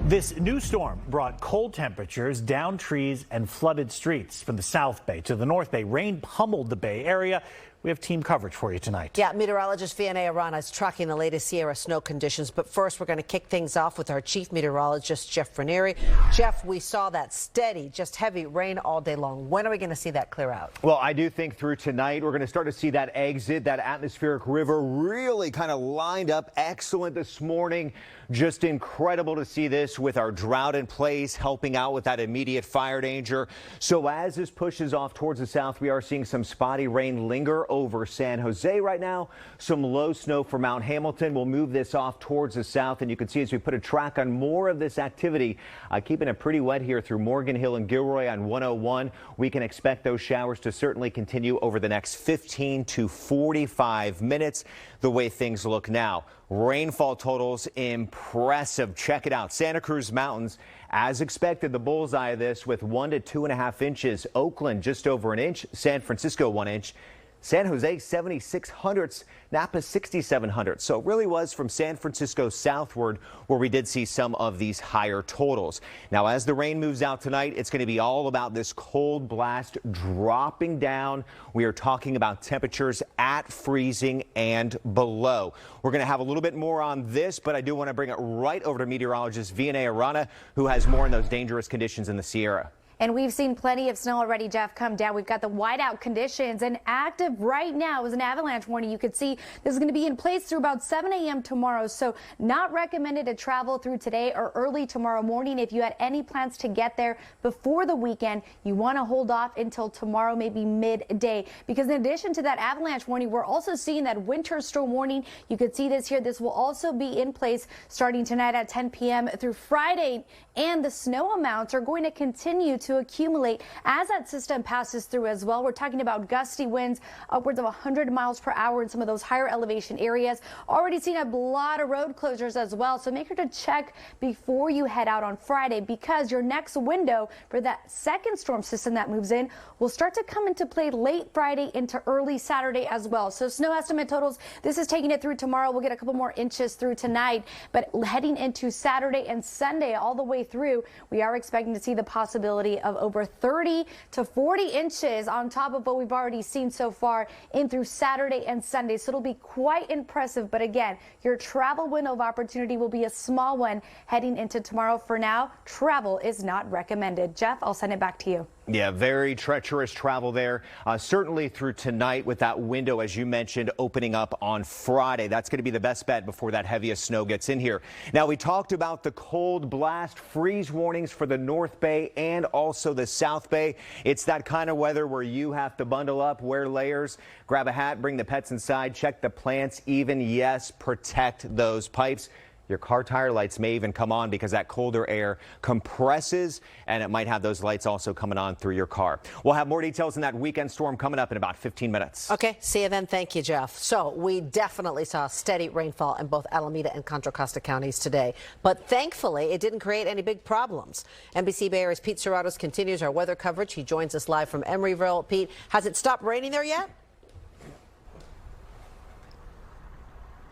This new storm brought cold temperatures, down trees, and flooded streets. From the South Bay to the North Bay, rain pummeled the Bay Area. We have team coverage for you tonight. Yeah, meteorologist Vianey Arana is tracking the latest Sierra snow conditions. But first, we're going to kick things off with our chief meteorologist, Jeff Ranieri. Jeff, we saw that steady, just heavy rain all day long. When are we going to see that clear out? Well, I do think through tonight, we're going to start to see that exit, that atmospheric river really kind of lined up. Excellent this morning. Just incredible to see this with our drought in place, helping out with that immediate fire danger. So as this pushes off towards the south, we are seeing some spotty rain linger over San Jose right now. Some low snow for Mount Hamilton. We'll move this off towards the south, and you can see as we put a track on more of this activity, keeping it pretty wet here through Morgan Hill and Gilroy on 101. We can expect those showers to certainly continue over the next 15 to 45 minutes. The way things look now, rainfall totals impressive. Check it out. Santa Cruz Mountains, as expected, the bullseye of this with 1 to 2.5 inches. Oakland just over an inch. San Francisco 1 inch. San Jose 7,600ths, Napa 6,700ths. So it really was from San Francisco southward where we did see some of these higher totals. Now, as the rain moves out tonight, it's going to be all about this cold blast dropping down. We are talking about temperatures at freezing and below. We're going to have a little bit more on this, but I do want to bring it right over to meteorologist Vianey Arana, who has more on those dangerous conditions in the Sierra. And we've seen plenty of snow already, Jeff, come down. We've got the whiteout conditions, and active right now is an avalanche warning. You could see this is going to be in place through about 7 a.m. tomorrow, so not recommended to travel through today or early tomorrow morning. If you had any plans to get there before the weekend, you want to hold off until tomorrow, maybe midday, because in addition to that avalanche warning, we're also seeing that winter storm warning. You could see this here. This will also be in place starting tonight at 10 p.m. through Friday, and the snow amounts are going to continue to accumulate as that system passes through as well. We're talking about gusty winds upwards of 100 miles per hour in some of those higher elevation areas. Already seen a lot of road closures as well, so make sure to check before you head out on Friday, because your next window for that second storm system that moves in will start to come into play late Friday into early Saturday as well. So snow estimate totals, this is taking it through tomorrow. We'll get a couple more inches through tonight, but heading into Saturday and Sunday all the way through, we are expecting to see the possibility of over 30 to 40 inches on top of what we've already seen so far in through Saturday and Sunday. So it'll be quite impressive. But again, your travel window of opportunity will be a small one heading into tomorrow. For now, travel is not recommended. Jeff, I'll send it back to you. Yeah, very treacherous travel there. Certainly through tonight with that window, as you mentioned, opening up on Friday. That's going to be the best bet before that heaviest snow gets in here. Now, we talked about the cold blast freeze warnings for the North Bay and also the South Bay. It's that kind of weather where you have to bundle up, wear layers, grab a hat, bring the pets inside, check the plants, even, yes, protect those pipes. Your car tire lights may even come on because that colder air compresses, and it might have those lights also coming on through your car. We'll have more details on that weekend storm coming up in about 15 minutes. Okay, see you then. Thank you, Jeff. So we definitely saw steady rainfall in both Alameda and Contra Costa counties today, but thankfully it didn't create any big problems. NBC Bay Area's Pete Suratos continues our weather coverage. He joins us live from Emeryville. Pete, has it stopped raining there yet?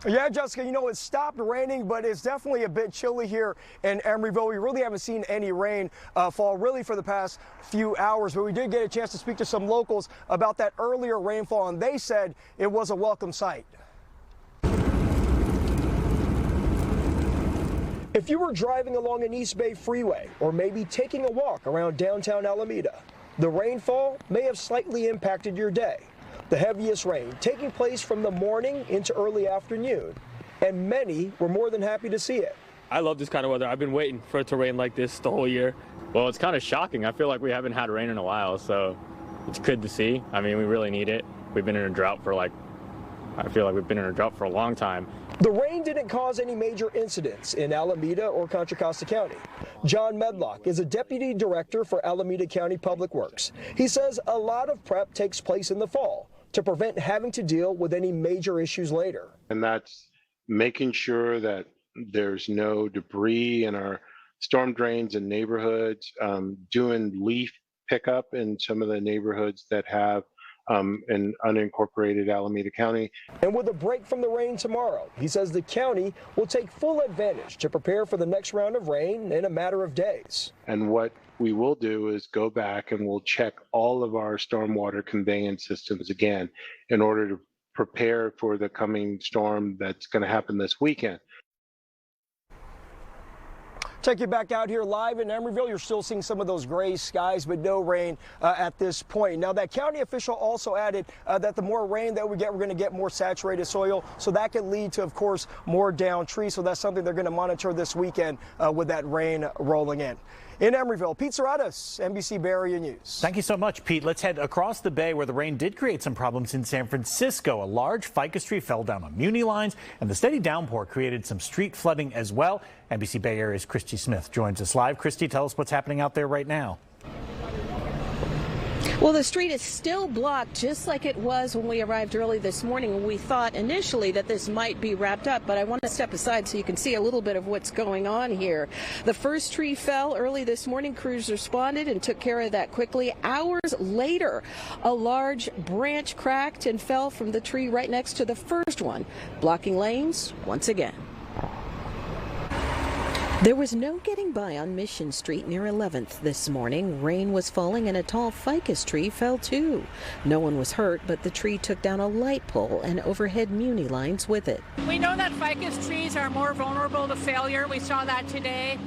Yeah, Jessica, you know, it stopped raining, but it's definitely a bit chilly here in Emeryville. We really haven't seen any rain fall really for the past few hours, but we did get a chance to speak to some locals about that earlier rainfall, and they said it was a welcome sight. If you were driving along an East Bay freeway or maybe taking a walk around downtown Alameda, the rainfall may have slightly impacted your day. The heaviest rain taking place from the morning into early afternoon, and many were more than happy to see it. I love this kind of weather. I've been waiting for it to rain like this the whole year. Well, it's kind of shocking. I feel like we haven't had rain in a while, so it's good to see. I mean, we really need it. We've been in a drought for I feel like we've been in a drought for a long time. The rain didn't cause any major incidents in Alameda or Contra Costa County. John Medlock is a deputy director for Alameda County Public Works. He says a lot of prep takes place in the fall to prevent having to deal with any major issues later. And that's making sure that there's no debris in our storm drains and neighborhoods, doing leaf pickup in some of the neighborhoods that have in unincorporated Alameda County. And with a break from the rain tomorrow, he says the county will take full advantage to prepare for the next round of rain in a matter of days. And what we will do is go back and we'll check all of our stormwater conveyance systems again in order to prepare for the coming storm that's going to happen this weekend. Take you back out here live in Emeryville. You're still seeing some of those gray skies, but no rain at this point. Now, that county official also added that the more rain that we get, we're going to get more saturated soil. So that could lead to, of course, more downed trees. So that's something they're going to monitor this weekend with that rain rolling in. In Emeryville, Pete Suratos, NBC Bay Area News. Thank you so much, Pete. Let's head across the bay where the rain did create some problems in San Francisco. A large ficus tree fell down on Muni lines, and the steady downpour created some street flooding as well. NBC Bay Area's Christie Smith joins us live. Christie, tell us what's happening out there right now. Well, the street is still blocked, just like it was when we arrived early this morning. We thought initially that this might be wrapped up, but I want to step aside so you can see a little bit of what's going on here. The first tree fell early this morning. Crews responded and took care of that quickly. Hours later, a large branch cracked and fell from the tree right next to the first one, blocking lanes once again. There was no getting by on Mission Street near 11th this morning. Rain was falling and a tall ficus tree fell too. No one was hurt, but the tree took down a light pole and overhead Muni lines with it. We know that ficus trees are more vulnerable to failure. We saw that today.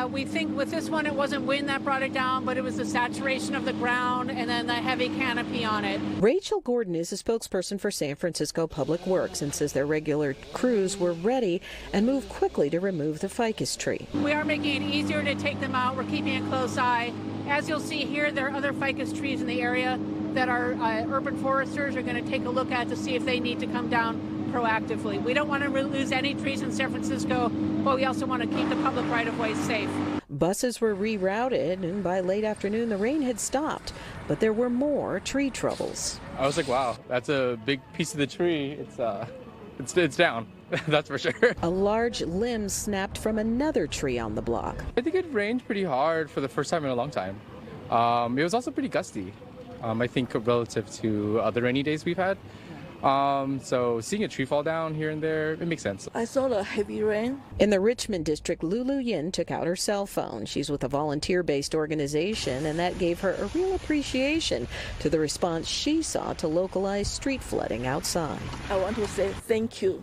We think with this one it wasn't wind that brought it down, but it was the saturation of the ground and then the heavy canopy on it. Rachel Gordon is a spokesperson for San Francisco Public Works and says their regular crews were ready and moved quickly to remove the ficus tree. We are making it easier to take them out. We're keeping a close eye. As you'll see here, there are other ficus trees in the area that our urban foresters are going to take a look at to see if they need to come down proactively. We don't want to lose any trees in San Francisco, but we also want to keep the public right-of-way safe. Buses were rerouted, and by late afternoon, the rain had stopped, but there were more tree troubles. I was like, wow, that's a big piece of the tree. It's down. That's for sure. A large limb snapped from another tree on the block. I think it rained pretty hard for the first time in a long time. It was also pretty gusty, I think, relative to other rainy days we've had. So seeing a tree fall down here and there, it makes sense. I saw the heavy rain. In the Richmond district, Lulu Yin took out her cell phone. She's with a volunteer-based organization, and that gave her a real appreciation to the response she saw to localized street flooding outside. I want to say thank you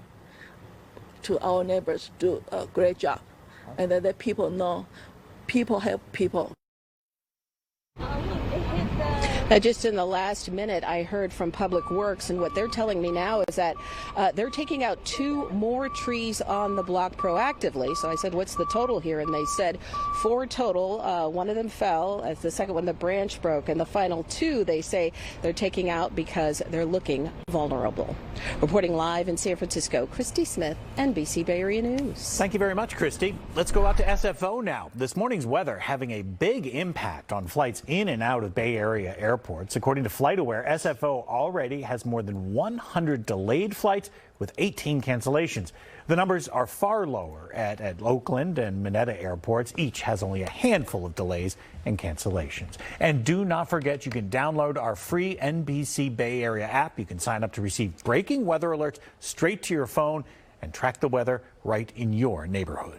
to our neighbors, do a great job, and that people know people help people. Just in the last minute, I heard from Public Works, and what they're telling me now is that they're taking out 2 more trees on the block proactively. So I said, what's the total here? And they said 4 total. One of them fell, as the second one, the branch broke, and the final 2, they say they're taking out because they're looking vulnerable. Reporting live in San Francisco, Christie Smith, NBC Bay Area News. Thank you very much, Christy. Let's go out to SFO now. This morning's weather having a big impact on flights in and out of Bay Area airports. According to FlightAware, SFO already has more than 100 delayed flights with 18 cancellations. The numbers are far lower at Oakland and Mineta airports. Each has only a handful of delays and cancellations. And do not forget, you can download our free NBC Bay Area app. You can sign up to receive breaking weather alerts straight to your phone and track the weather right in your neighborhood.